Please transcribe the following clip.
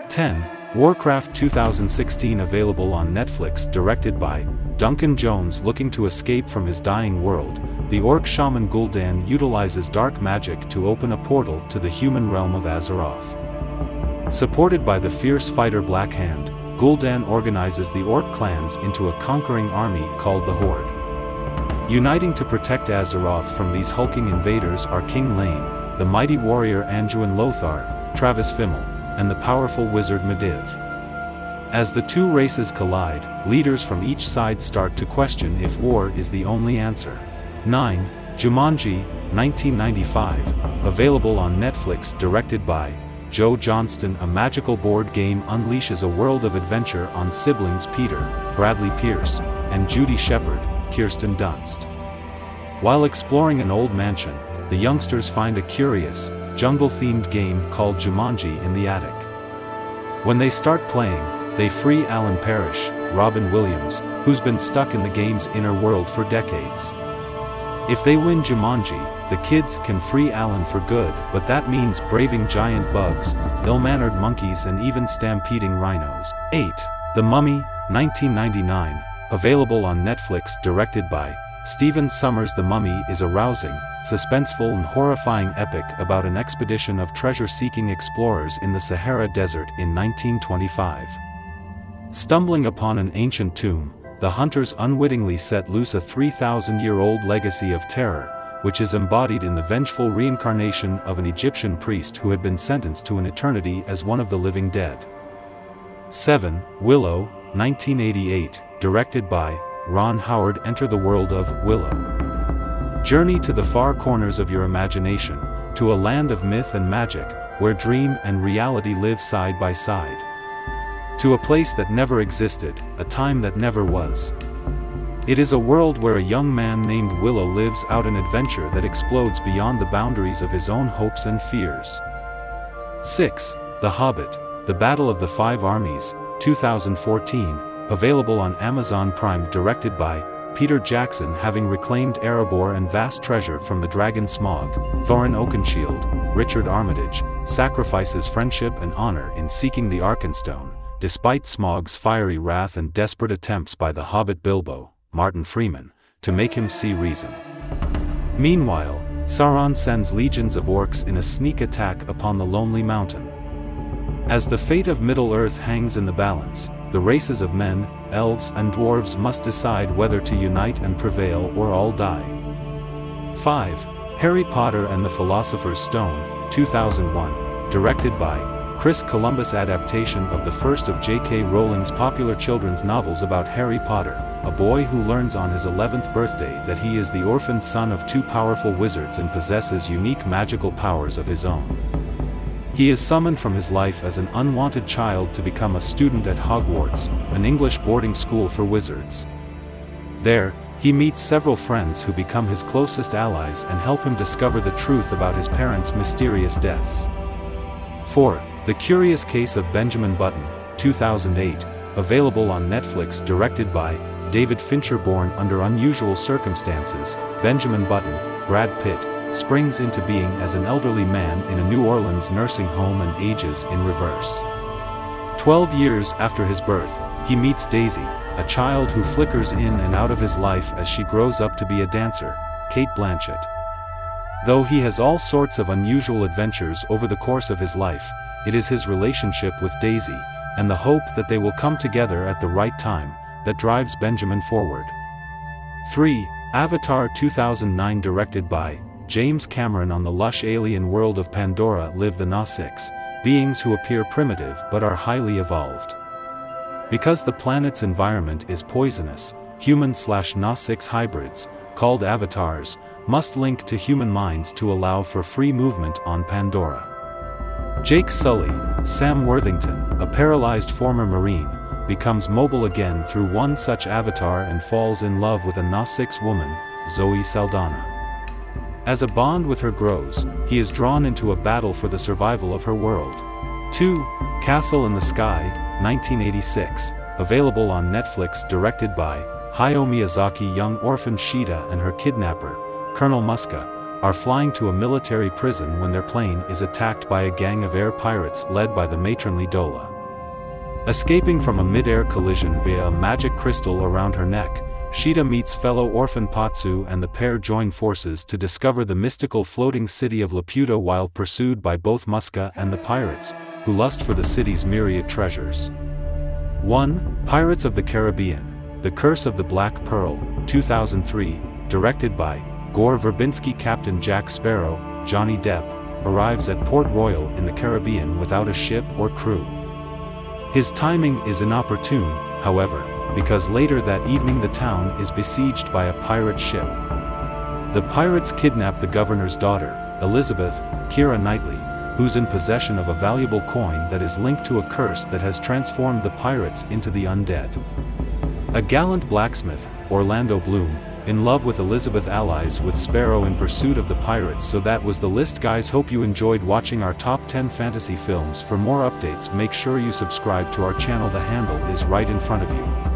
10. Warcraft 2016, available on Netflix, directed by Duncan Jones. Looking to escape from his dying world, the orc shaman Gul'dan utilizes dark magic to open a portal to the human realm of Azeroth. Supported by the fierce fighter Black Hand, Gul'dan organizes the orc clans into a conquering army called the Horde. Uniting to protect Azeroth from these hulking invaders are King Lane, the mighty warrior Anduin Lothar, Travis Fimmel, and the powerful wizard Medivh. As the two races collide, leaders from each side start to question if war is the only answer. 9. Jumanji, 1995, available on Netflix, directed by Joe Johnston. A magical board game unleashes a world of adventure on siblings Peter, Bradley Pierce, and Judy Shepard, Kirsten Dunst. While exploring an old mansion, the youngsters find a curious, jungle-themed game called Jumanji in the attic. When they start playing, they free Alan Parrish, Robin Williams, who's been stuck in the game's inner world for decades. If they win Jumanji, the kids can free Alan for good, but that means braving giant bugs, ill-mannered monkeys, and even stampeding rhinos. 8. The Mummy, 1999, available on Netflix, directed by Stephen Sommers. The Mummy is a rousing, suspenseful and horrifying epic about an expedition of treasure-seeking explorers in the Sahara Desert in 1925. Stumbling upon an ancient tomb, the hunters unwittingly set loose a 3,000-year-old legacy of terror, which is embodied in the vengeful reincarnation of an Egyptian priest who had been sentenced to an eternity as one of the living dead. 7. Willow, 1988, directed by Ron Howard. Enter the world of Willow. Journey to the far corners of your imagination, to a land of myth and magic, where dream and reality live side by side. To a place that never existed, a time that never was. It is a world where a young man named Willow lives out an adventure that explodes beyond the boundaries of his own hopes and fears. 6. The Hobbit, The Battle of the Five Armies, 2014, available on Amazon Prime. Directed by Peter Jackson. Having reclaimed Erebor and vast treasure from the dragon Smaug, Thorin Oakenshield, Richard Armitage, sacrifices friendship and honor in seeking the Arkenstone, despite Smaug's fiery wrath and desperate attempts by the Hobbit Bilbo, Martin Freeman, to make him see reason. Meanwhile, Sauron sends legions of orcs in a sneak attack upon the Lonely Mountain. As the fate of Middle-earth hangs in the balance, the races of men, elves and dwarves must decide whether to unite and prevail or all die. 5. Harry Potter and the Philosopher's Stone, 2001, directed by Chris Columbus. Adaptation of the first of J.K. Rowling's popular children's novels about Harry Potter, a boy who learns on his 11th birthday that he is the orphaned son of two powerful wizards and possesses unique magical powers of his own. He is summoned from his life as an unwanted child to become a student at Hogwarts, an English boarding school for wizards. There, he meets several friends who become his closest allies and help him discover the truth about his parents' mysterious deaths. 4. The Curious Case of Benjamin Button, 2008, available on Netflix. Directed by David Fincher. Born under unusual circumstances, Benjamin Button, Brad Pitt, springs into being as an elderly man in a New Orleans nursing home and ages in reverse. 12 years after his birth, he meets Daisy, a child who flickers in and out of his life as she grows up to be a dancer, Cate Blanchett. Though he has all sorts of unusual adventures over the course of his life, it is his relationship with Daisy, and the hope that they will come together at the right time, that drives Benjamin forward. 3. Avatar 2009, directed by James Cameron. On the lush alien world of Pandora live the Nausicaa, beings who appear primitive but are highly evolved. Because the planet's environment is poisonous, human/Nausicaa hybrids, called avatars, must link to human minds to allow for free movement on Pandora. Jake Sully, Sam Worthington, a paralyzed former Marine, becomes mobile again through one such avatar and falls in love with a Nausicaa woman, Zoe Saldana. As a bond with her grows, he is drawn into a battle for the survival of her world. 2. Castle in the Sky, 1986, available on Netflix. Directed by Hayao Miyazaki. Young orphan Sheeta and her kidnapper, Colonel Muska, are flying to a military prison when their plane is attacked by a gang of air pirates led by the matronly Dola. Escaping from a mid-air collision via a magic crystal around her neck, Shida meets fellow orphan Patsu and the pair join forces to discover the mystical floating city of Laputa while pursued by both Muska and the pirates, who lust for the city's myriad treasures. 1. Pirates of the Caribbean, The Curse of the Black Pearl, 2003, directed by Gore Verbinski. Captain Jack Sparrow, Johnny Depp, arrives at Port Royal in the Caribbean without a ship or crew. His timing is inopportune, however, because later that evening the town is besieged by a pirate ship. The pirates kidnap the governor's daughter, Elizabeth, Keira Knightley, who's in possession of a valuable coin that is linked to a curse that has transformed the pirates into the undead. A gallant blacksmith, Orlando Bloom, in love with Elizabeth, allies with Sparrow in pursuit of the pirates. So that was the list, guys. Hope you enjoyed watching our top 10 fantasy films. For more updates, make sure you subscribe to our channel. The handle is right in front of you.